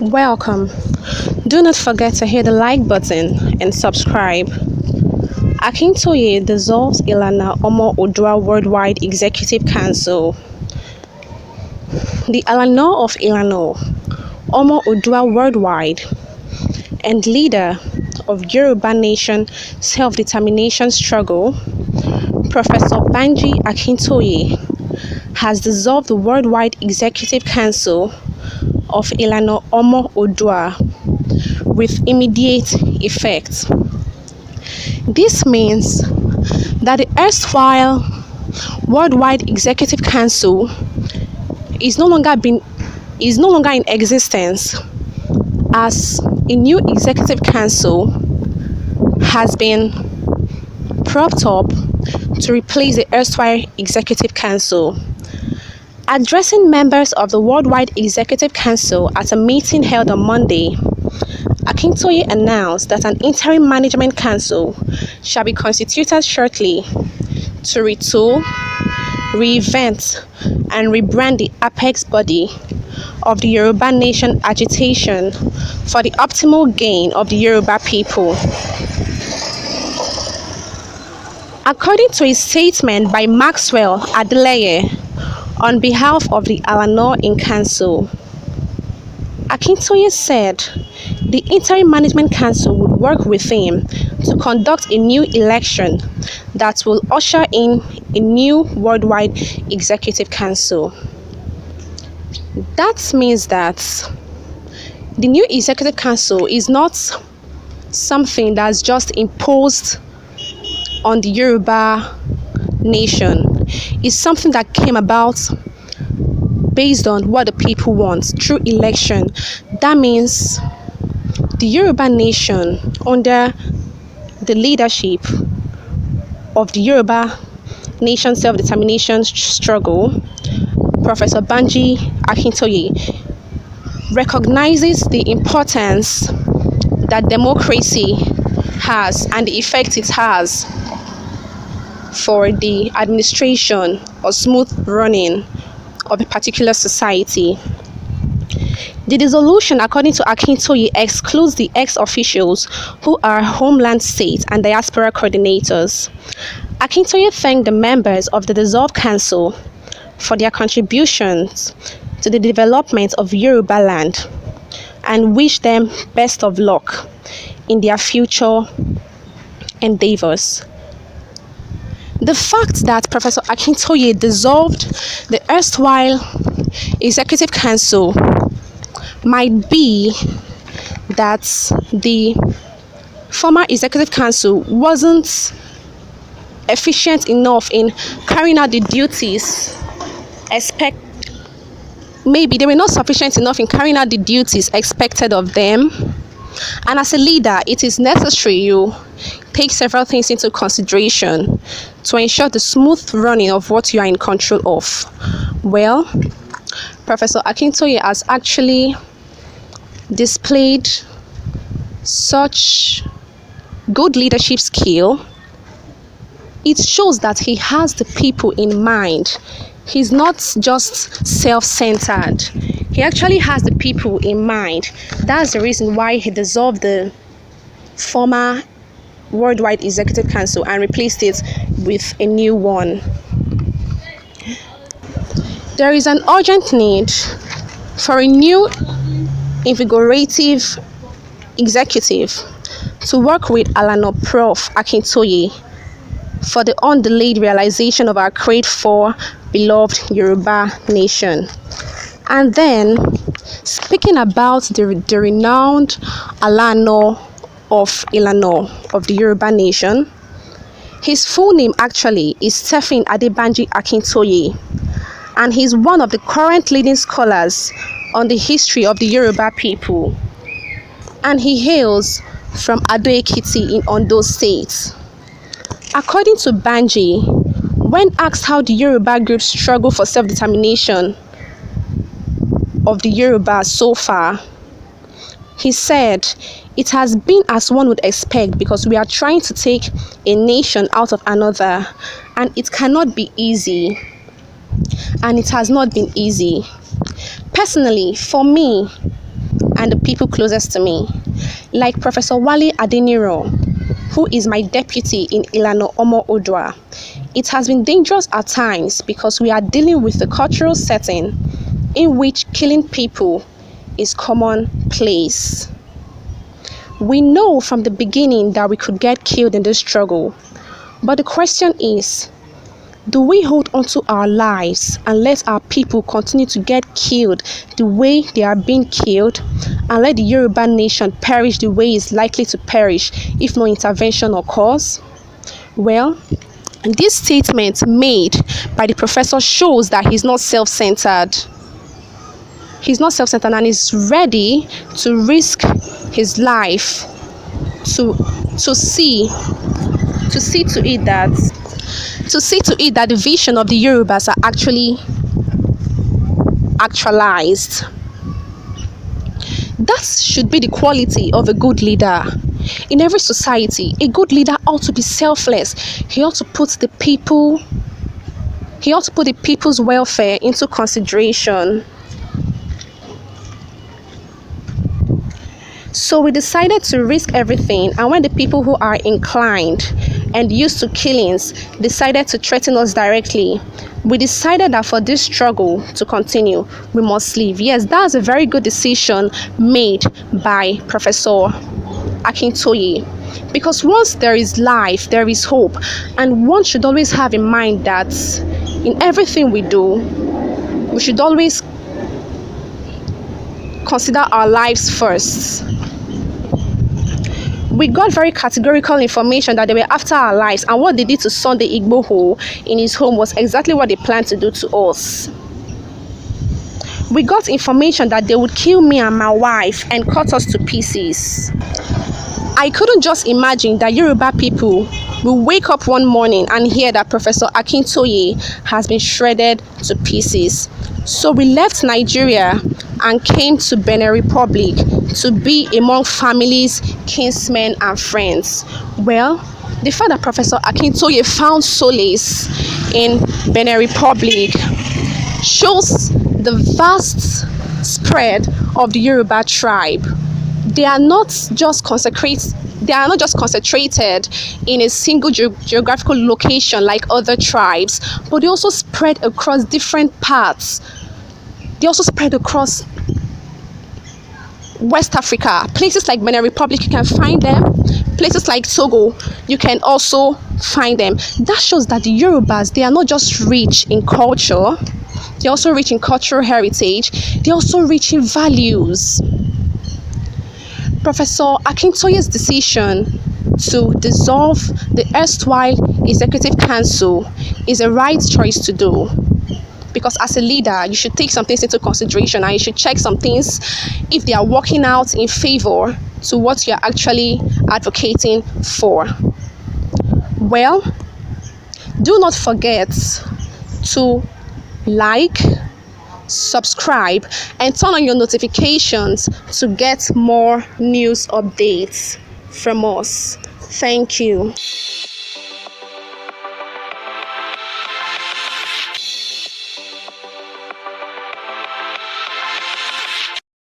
Welcome. Do not forget to hit the like button and subscribe. Akintoye dissolves Ilana Oodua Worldwide Executive Council. The Ilana of Ilana, Oodua Worldwide, and leader of Yoruba Nation self-determination struggle, Professor Banji Akintoye, has dissolved the Worldwide Executive Council of Ilana Oodua with immediate effect. This means that the erstwhile Worldwide Executive Council is no longer in existence, as a new Executive Council has been propped up to replace the erstwhile Executive Council. Addressing members of the Worldwide Executive Council at a meeting held on Monday, Akintoye announced that an interim management council shall be constituted shortly to retool, reinvent, and rebrand the apex body of the Yoruba Nation agitation for the optimal gain of the Yoruba people. According to a statement by Maxwell Adeleye on behalf of the Ilana in Council, Akintoye said the interim management council would work with him to conduct a new election that will usher in a new worldwide executive council. That means that the new executive council is not something that's just imposed on the Yoruba nation. It's something that came about based on what the people want through election. That means the Yoruba nation, under the leadership of the Yoruba Nation self-determination struggle, Professor Banji Akintoye, recognizes the importance that democracy has and the effect it has for the administration or smooth running of a particular society. The dissolution, according to Akintoye, excludes the ex-officials who are Homeland State and Diaspora coordinators. Akintoye thanked the members of the dissolved council for their contributions to the development of Yoruba land and wished them best of luck in their future endeavors. The fact that Professor Akintoye dissolved the erstwhile Executive Council might be that the former Executive Council wasn't efficient enough in carrying out the duties maybe they were not sufficient enough in carrying out the duties expected of them. And as a leader, it is necessary you take several things into consideration to ensure the smooth running of what you are in control of. Well, Professor Akintoye has actually displayed such good leadership skill. It shows that he has the people in mind. He's not just self-centered. He actually has the people in mind. That's the reason why he dissolved the former Worldwide Executive Council and replaced it with a new one. There is an urgent need for a new invigorative executive to work with Ilana Prof. Akintoye for the undelayed realization of our great for beloved Yoruba nation. And then, speaking about the renowned Ilana of Ilana of the Yoruba nation, his full name actually is Stephen Adebanji Akintoye, and he's one of the current leading scholars on the history of the Yoruba people. And he hails from Ado-Ekiti in Ondo State. According to Banji, when asked how the Yoruba group struggle for self-determination of the Yoruba so far, he said, "It has been as one would expect because we are trying to take a nation out of another, and it cannot be easy, and it has not been easy. Personally, for me, and the people closest to me, like Professor Wale Adeniro, who is my deputy in Ilana Oodua. It has been dangerous at times because we are dealing with a cultural setting in which killing people is commonplace. We know from the beginning that we could get killed in this struggle, but the question is, do we hold onto our lives and let our people continue to get killed the way they are being killed, and let the Yoruba nation perish the way it's likely to perish if no intervention occurs? Well, this statement made by the professor shows that he's not self-centered. He's not self-centered and is ready to risk his life to see to it that the vision of the Yorubas are actually actualized. That should be the quality of a good leader. In every society, a good leader ought to be selfless. He ought to put the people's welfare into consideration. So we decided to risk everything, and when the people who are inclined and used to killings decided to threaten us directly, we decided that for this struggle to continue, we must leave. Yes, that's a very good decision made by Professor Akintoye, because once there is life, there is hope, and one should always have in mind that in everything we do, we should always consider our lives first. We got very categorical information that they were after our lives, and what they did to Sunday Igboho in his home was exactly what they planned to do to us. We got information that they would kill me and my wife and cut us to pieces. I couldn't just imagine that Yoruba people will wake up one morning and hear that Professor Akintoye has been shredded to pieces. So we left Nigeria and came to Benin Republic to be among families, kinsmen, and friends. Well, the fact that Professor Akintoye found solace in Benin Republic shows the vast spread of the Yoruba tribe. They are not just concentrated in a single geographical location like other tribes, but they also spread across different parts. They also spread across West Africa. Places like Benin Republic, you can find them. Places like Togo, you can also find them. That shows that the Yorubas, they are not just rich in culture, they're also rich in cultural heritage, they're also rich in values. Professor Akintoye's decision to dissolve the erstwhile Executive Council is a right choice to do, because as a leader, you should take some things into consideration and you should check some things if they are working out in favor to what you're actually advocating for. Well, do not forget to like, subscribe, and turn on your notifications to get more news updates from us. Thank you.